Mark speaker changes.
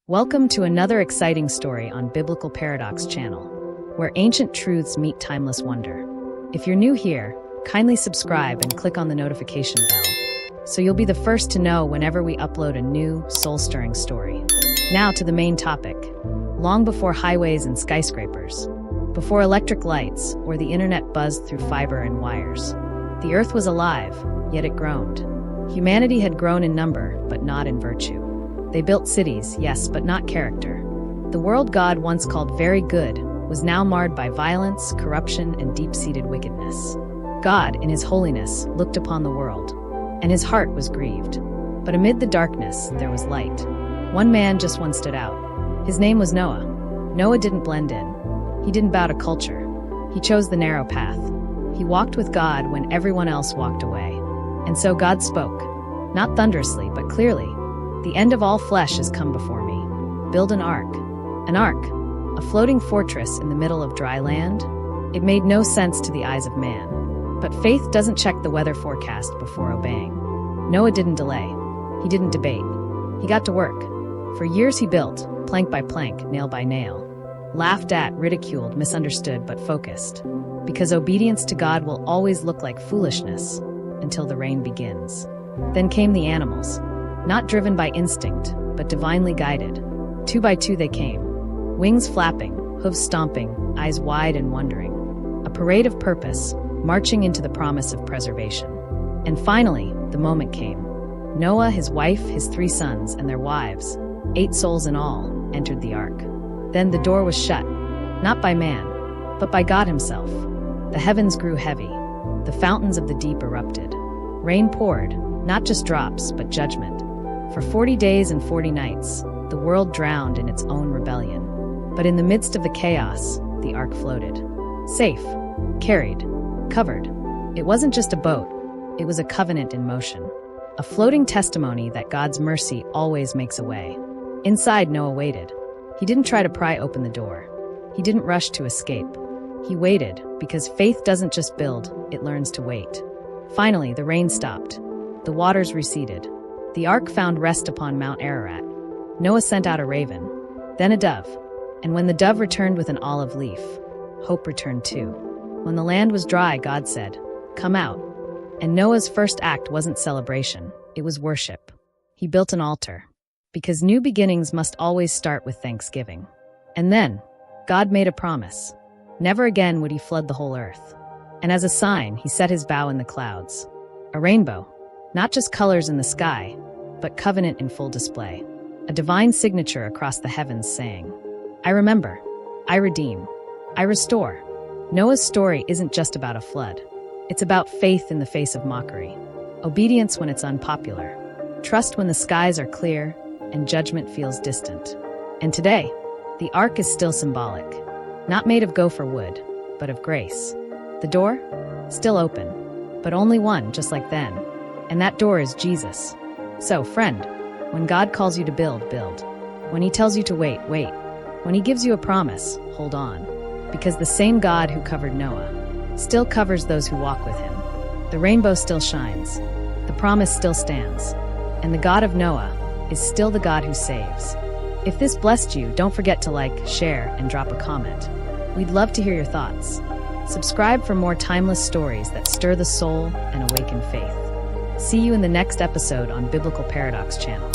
Speaker 1: Welcome to another exciting story on Biblical Paradox channel, where ancient truths meet timeless wonder. If you're new here, kindly subscribe and click on the notification bell, so you'll be the first to know whenever we upload a new, soul-stirring story. Now to the main topic. Long before highways and skyscrapers, before electric lights or the internet buzzed through fiber and wires, the earth was alive, yet it groaned. Humanity had grown in number, but not in virtue. They built cities, yes, but not character. The world God once called very good was now marred by violence, corruption, and deep-seated wickedness. God, in his holiness, looked upon the world, and his heart was grieved. But amid the darkness, there was light. One man just one stood out. His name was Noah. Noah didn't blend in. He didn't bow to culture. He chose the narrow path. He walked with God when everyone else walked away. And so God spoke, not thunderously, but clearly. The end of all flesh has come before me. Build an ark. An ark, a floating fortress in the middle of dry land? It made no sense to the eyes of man. But faith doesn't check the weather forecast before obeying. Noah didn't delay. He didn't debate. He got to work. For years he built, plank by plank, nail by nail. Laughed at, ridiculed, misunderstood, but focused. Because obedience to God will always look like foolishness until the rain begins. Then came the animals. Not driven by instinct, but divinely guided. 2 by 2 they came, wings flapping, hooves stomping, eyes wide and wondering. A parade of purpose, marching into the promise of preservation. And finally, the moment came. Noah, his wife, his 3 sons, and their wives, 8 souls in all, entered the ark. Then the door was shut, not by man, but by God himself. The heavens grew heavy. The fountains of the deep erupted. Rain poured, not just drops, but judgment. For 40 days and 40 nights, the world drowned in its own rebellion. But in the midst of the chaos, the ark floated. Safe, carried, covered. It wasn't just a boat, it was a covenant in motion. A floating testimony that God's mercy always makes a way. Inside, Noah waited. He didn't try to pry open the door. He didn't rush to escape. He waited, because faith doesn't just build, it learns to wait. Finally, the rain stopped. The waters receded. The ark found rest upon Mount Ararat. Noah sent out a raven, then a dove. And when the dove returned with an olive leaf, hope returned too. When the land was dry, God said, "Come out." And Noah's first act wasn't celebration, it was worship. He built an altar. Because new beginnings must always start with thanksgiving. And then, God made a promise. Never again would he flood the whole earth. And as a sign, he set his bow in the clouds. A rainbow. Not just colors in the sky, but covenant in full display. A divine signature across the heavens saying, I remember, I redeem, I restore. Noah's story isn't just about a flood. It's about faith in the face of mockery, obedience when it's unpopular, trust when the skies are clear, and judgment feels distant. And today, the ark is still symbolic, not made of gopher wood, but of grace. The door? Still open, but only one, just like then. And that door is Jesus. So, friend, when God calls you to build, build. When he tells you to wait, wait. When he gives you a promise, hold on. Because the same God who covered Noah still covers those who walk with him. The rainbow still shines. The promise still stands. And the God of Noah is still the God who saves. If this blessed you, don't forget to like, share, and drop a comment. We'd love to hear your thoughts. Subscribe for more timeless stories that stir the soul and awaken faith. See you in the next episode on Biblical Paradox channel.